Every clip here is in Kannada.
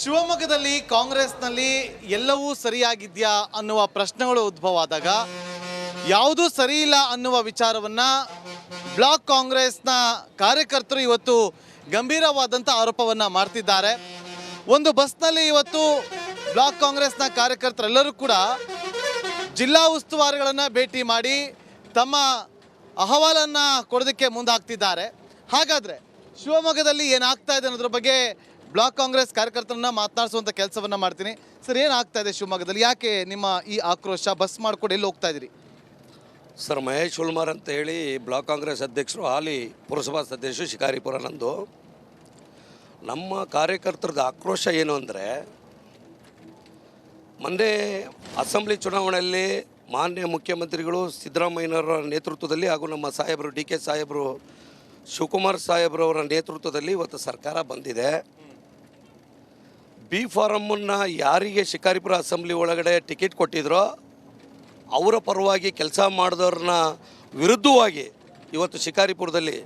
ಶಿವಮೊಗ್ಗದಲ್ಲಿ ಕಾಂಗ್ರೆಸ್ನಲ್ಲಿ ಎಲ್ಲವೂ ಸರಿಯಾಗಿದೆಯಾ ಅನ್ನುವ ಪ್ರಶ್ನೆಗಳು ಉದ್ಭವ ಆದಾಗ ಯಾವುದೂ ಸರಿ ಇಲ್ಲ ಅನ್ನುವ ವಿಚಾರವನ್ನ ಬ್ಲಾಕ್ ಕಾಂಗ್ರೆಸ್ನ ಕಾರ್ಯಕರ್ತರು ಇವತ್ತು ಗಂಭೀರವಾದಂಥ ಆರೋಪವನ್ನು ಮಾಡ್ತಿದ್ದಾರೆ. ಒಂದು ಬಸ್ನಲ್ಲಿ ಇವತ್ತು ಬ್ಲಾಕ್ ಕಾಂಗ್ರೆಸ್ನ ಕಾರ್ಯಕರ್ತರೆಲ್ಲರೂ ಕೂಡ ಜಿಲ್ಲಾ ಉಸ್ತುವಾರಿಗಳನ್ನು ಭೇಟಿ ಮಾಡಿ ತಮ್ಮ ಅಹವಾಲನ್ನು ಕೊಡೋದಕ್ಕೆ ಮುಂದಾಗ್ತಿದ್ದಾರೆ. ಹಾಗಾದರೆ ಶಿವಮೊಗ್ಗದಲ್ಲಿ ಏನಾಗ್ತಾ ಇದೆ ಅನ್ನೋದ್ರ ಬಗ್ಗೆ ಬ್ಲಾಕ್ ಕಾಂಗ್ರೆಸ್ ಕಾರ್ಯಕರ್ತರನ್ನ ಮಾತನಾಡಿಸುವಂಥ ಕೆಲಸವನ್ನು ಮಾಡ್ತೀನಿ. ಸರ್, ಏನಾಗ್ತಾ ಇದೆ ಶಿವಮೊಗ್ಗದಲ್ಲಿ? ಯಾಕೆ ನಿಮ್ಮ ಈ ಆಕ್ರೋಶ? ಬಸ್ ಮಾಡ್ಕೊಂಡು ಎಲ್ಲಿ ಹೋಗ್ತಾ ಇದ್ದೀರಿ? ಸರ್, ಮಹೇಶ್ ಹುಲ್ಮಾರ್ ಅಂತ ಹೇಳಿ ಬ್ಲಾಕ್ ಕಾಂಗ್ರೆಸ್ ಅಧ್ಯಕ್ಷರು, ಹಾಲಿ ಪುರಸಭಾ ಸದಸ್ಯರು ಶಿಕಾರಿಪುರ. ನಂದು ನಮ್ಮ ಕಾರ್ಯಕರ್ತರದ ಆಕ್ರೋಶ ಏನು ಅಂದರೆ, ಮೊನ್ನೆ ಅಸೆಂಬ್ಲಿ ಚುನಾವಣೆಯಲ್ಲಿ ಮಾನ್ಯ ಮುಖ್ಯಮಂತ್ರಿಗಳು ಸಿದ್ದರಾಮಯ್ಯನವರ ನೇತೃತ್ವದಲ್ಲಿ ಹಾಗೂ ನಮ್ಮ ಸಾಹೇಬರು DK ಸಾಹೇಬರು, ಶಿವಕುಮಾರ್ ಸಾಹೇಬ್ರವರ ನೇತೃತ್ವದಲ್ಲಿ ಇವತ್ತು ಸರ್ಕಾರ ಬಂದಿದೆ. ಬಿ ಫಾರಮನ್ನು ಯಾರಿಗೆ ಶಿಕಾರಿಪುರ ಅಸೆಂಬ್ಲಿ ಒಳಗಡೆ ಟಿಕೆಟ್ ಕೊಟ್ಟಿದ್ರೋ ಅವರ ಪರವಾಗಿ ಕೆಲಸ ಮಾಡಿದವ್ರನ್ನ ವಿರುದ್ಧವಾಗಿ ಇವತ್ತು ಶಿಕಾರಿಪುರದಲ್ಲಿ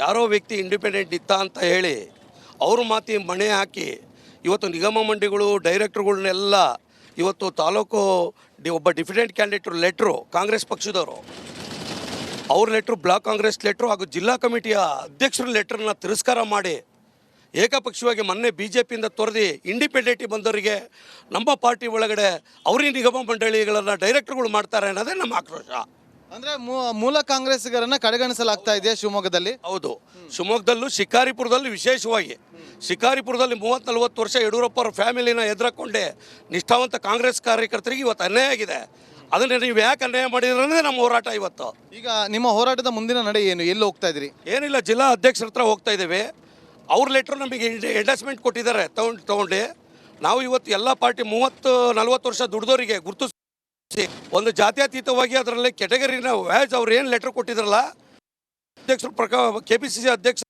ಯಾರೋ ವ್ಯಕ್ತಿ ಇಂಡಿಪೆಂಡೆಂಟ್ ಇತ್ತ ಅಂತ ಹೇಳಿ ಅವ್ರ ಮಾತಿ ಮಣೆ ಹಾಕಿ ಇವತ್ತು ನಿಗಮ ಮಂಡಿಗಳು ಡೈರೆಕ್ಟರ್ಗಳನ್ನೆಲ್ಲ ಇವತ್ತು ತಾಲೂಕು ಒಬ್ಬ ಡಿಫಿಡೆಂಟ್ ಕ್ಯಾಂಡಿಡೇಟ್ರು ಲೆಟ್ರು, ಕಾಂಗ್ರೆಸ್ ಪಕ್ಷದವರು ಅವ್ರ ಲೆಟ್ರು, ಬ್ಲಾಕ್ ಕಾಂಗ್ರೆಸ್ ಲೆಟ್ರು ಹಾಗೂ ಜಿಲ್ಲಾ ಕಮಿಟಿಯ ಅಧ್ಯಕ್ಷರ ಲೆಟ್ರನ್ನ ತಿರಸ್ಕಾರ ಮಾಡಿ ಏಕಪಕ್ಷವಾಗಿ ಮೊನ್ನೆ BJPಯಿಂದ ತೊರೆದು ಇಂಡಿಪೆಂಡೆಂಟಿ ಬಂದವರಿಗೆ ನಮ್ಮ ಪಾರ್ಟಿ ಒಳಗಡೆ ಅವ್ರಿಗೆ ನಿಗಮ ಮಂಡಳಿಗಳನ್ನು ಡೈರೆಕ್ಟರ್ಗಳು ಮಾಡ್ತಾರೆ ಅನ್ನೋದೇ ನಮ್ಮ ಆಕ್ರೋಶ. ಅಂದರೆ ಮೂಲ ಕಾಂಗ್ರೆಸ್ಸಿಗರನ್ನು ಕಡೆಗಣಿಸಲಾಗ್ತಾ ಇದೆಯಾ ಶಿವಮೊಗ್ಗದಲ್ಲಿ? ಹೌದು, ಶಿವಮೊಗ್ಗದಲ್ಲೂ ಶಿಕಾರಿಪುರದಲ್ಲಿ ವಿಶೇಷವಾಗಿ ಶಿಕಾರಿಪುರದಲ್ಲಿ 30-40 ವರ್ಷ ಯಡಿಯೂರಪ್ಪ ಅವ್ರ ಫ್ಯಾಮಿಲಿನ ಎದುರಾಕೊಂಡೆ ನಿಷ್ಠಾವಂತ ಕಾಂಗ್ರೆಸ್ ಕಾರ್ಯಕರ್ತರಿಗೆ ಇವತ್ತು ಅನ್ಯಾಯ ಆಗಿದೆ. ಅದನ್ನು ನೀವು ಯಾಕೆ ಅನ್ಯಾಯ ಮಾಡಿದ್ರೆ ಅನ್ನೋದೇ ನಮ್ಮ ಹೋರಾಟ ಇವತ್ತು. ಈಗ ನಿಮ್ಮ ಹೋರಾಟದ ಮುಂದಿನ ನಡೆ ಏನು? ಎಲ್ಲಿ ಹೋಗ್ತಾ ಇದ್ದೀರಿ? ಏನಿಲ್ಲ, ಜಿಲ್ಲಾ ಅಧ್ಯಕ್ಷರ ಹತ್ರ ಹೋಗ್ತಾ ಇದ್ದೇವೆ. ಅವ್ರ ಲೆಟ್ರು ನಮಗೆ ಎಂಡಸ್ಮೆಂಟ್ ಕೊಟ್ಟಿದ್ದಾರೆ, ತೊಗೊಂಡು ನಾವು ಇವತ್ತು ಎಲ್ಲ ಪಾರ್ಟಿ 30-40 ವರ್ಷ ದುಡ್ದವರಿಗೆ ಗುರುತಿಸಿ ಒಂದು ಜಾತ್ಯತೀತವಾಗಿ ಅದರಲ್ಲಿ ಕೆಟಗರಿನ ವ್ಯಾಜ್ ಅವ್ರು ಏನು ಲೆಟ್ರ್ ಕೊಟ್ಟಿದ್ರಲ್ಲ, ಅಧ್ಯಕ್ಷರು KPCC ಅಧ್ಯಕ್ಷರ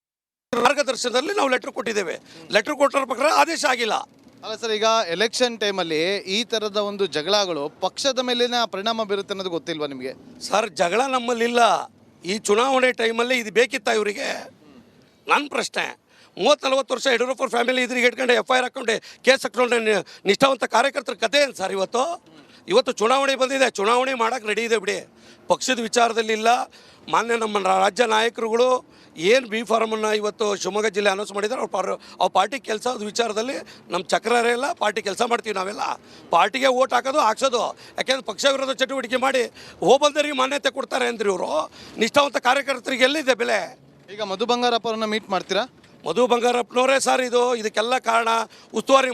ಮಾರ್ಗದರ್ಶನದಲ್ಲಿ ನಾವು ಲೆಟ್ರ್ ಕೊಟ್ಟಿದ್ದೇವೆ. ಲೆಟ್ರ್ ಕೊಟ್ಟರ ಪ್ರಕಾರ ಆದೇಶ ಆಗಿಲ್ಲ. ಅಲ್ಲ ಸರ್, ಈಗ ಎಲೆಕ್ಷನ್ ಟೈಮಲ್ಲಿ ಈ ಥರದ ಒಂದು ಜಗಳಗಳು ಪಕ್ಷದ ಮೇಲಿನ ಪರಿಣಾಮ ಬೀರುತ್ತೆ ಅನ್ನೋದು ಗೊತ್ತಿಲ್ವಾ ನಿಮಗೆ? ಸರ್, ಜಗಳ ನಮ್ಮಲ್ಲಿಲ್ಲ. ಈ ಚುನಾವಣೆ ಟೈಮಲ್ಲಿ ಇದು ಬೇಕಿತ್ತ ಇವರಿಗೆ? ನನ್ನ ಪ್ರಶ್ನೆ, 30-40 ವರ್ಷ ಯಡಿಯೂರಪ್ಪ ಫ್ಯಾಮಿಲಿ ಇದ್ರಿಗೆ ಇಟ್ಕೊಂಡು FIR ಹಾಕ್ಕೊಂಡು ಕೇಸ್ ಹಾಕ್ಕೊಂಡು ನಿಷ್ಠಾವಂತ ಕಾರ್ಯಕರ್ತರ ಕಥೆ ಏನು ಸರ್? ಇವತ್ತು ಚುನಾವಣೆ ಬಂದಿದೆ, ಚುನಾವಣೆ ಮಾಡೋಕ್ಕೆ ರೆಡಿ ಇದೆ ಬಿಡಿ. ಪಕ್ಷದ ವಿಚಾರದಲ್ಲಿಲ್ಲ. ಮಾನ್ಯ ನಮ್ಮ ರಾಜ್ಯ ನಾಯಕರುಗಳು ಏನು ಬಿ ಫಾರಮನ್ನು ಇವತ್ತು ಶಿವಮೊಗ್ಗ ಜಿಲ್ಲೆ ಅನೌನ್ಸ್ ಮಾಡಿದ್ದಾರೆ, ಅವ್ರ ಪಾರ್ಟಿ ಕೆಲಸದ ವಿಚಾರದಲ್ಲಿ ನಮ್ಮ ಚಕ್ರರೇ ಇಲ್ಲ. ಪಾರ್ಟಿ ಕೆಲಸ ಮಾಡ್ತೀವಿ ನಾವೆಲ್ಲ. ಪಾರ್ಟಿಗೆ ಓಟ್ ಹಾಕ್ಸೋದು. ಯಾಕೆಂದ್ರೆ ಪಕ್ಷ ವಿರೋಧ ಚಟುವಟಿಕೆ ಮಾಡಿ ಹೋಬಂದರಿಗೆ ಮಾನ್ಯತೆ ಕೊಡ್ತಾರೆ ಅಂದ್ರೆ ಇವರು ನಿಷ್ಠಾವಂತ ಕಾರ್ಯಕರ್ತರಿಗೆ ಎಲ್ಲಿದೆ ಬೆಲೆ? ಈಗ ಮಧು ಬಂಗಾರಪ್ಪ ಅವ್ರನ್ನ ಮೀಟ್ ಮಾಡ್ತೀರಾ? ಮಧು ಬಂಗಾರಪ್ಪನವರೇ ಸರ್ ಇದಕ್ಕೆಲ್ಲ ಕಾರಣ. ಉಸ್ತುವಾರಿ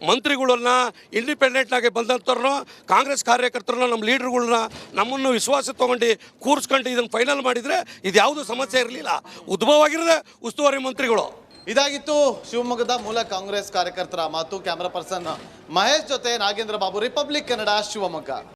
ಮಂತ್ರಿಗಳನ್ನ ಇಂಡಿಪೆಂಡೆಂಟ್ನಾಗಿ ಬಂದಂಥವ್ರನ್ನ, ಕಾಂಗ್ರೆಸ್ ಕಾರ್ಯಕರ್ತರನ್ನ, ನಮ್ಮ ಲೀಡರ್ಗಳನ್ನ ನಮ್ಮನ್ನು ವಿಶ್ವಾಸ ತೊಗೊಂಡು ಕೂರಿಸ್ಕೊಂಡು ಇದನ್ನು ಫೈನಲ್ ಮಾಡಿದರೆ ಇದು ಯಾವುದೂ ಸಮಸ್ಯೆ ಇರಲಿಲ್ಲ. ಉದ್ಭವ ಆಗಿರೋದೇ ಉಸ್ತುವಾರಿ ಮಂತ್ರಿಗಳು. ಇದಾಗಿತ್ತು ಶಿವಮೊಗ್ಗದ ಮೂಲ ಕಾಂಗ್ರೆಸ್ ಕಾರ್ಯಕರ್ತರ ಮಾತು. ಕ್ಯಾಮರಾ ಪರ್ಸನ್ ಮಹೇಶ್ ಜೊತೆ ನಾಗೇಂದ್ರ ಬಾಬು, ರಿಪಬ್ಲಿಕ್ ಕನ್ನಡ, ಶಿವಮೊಗ್ಗ.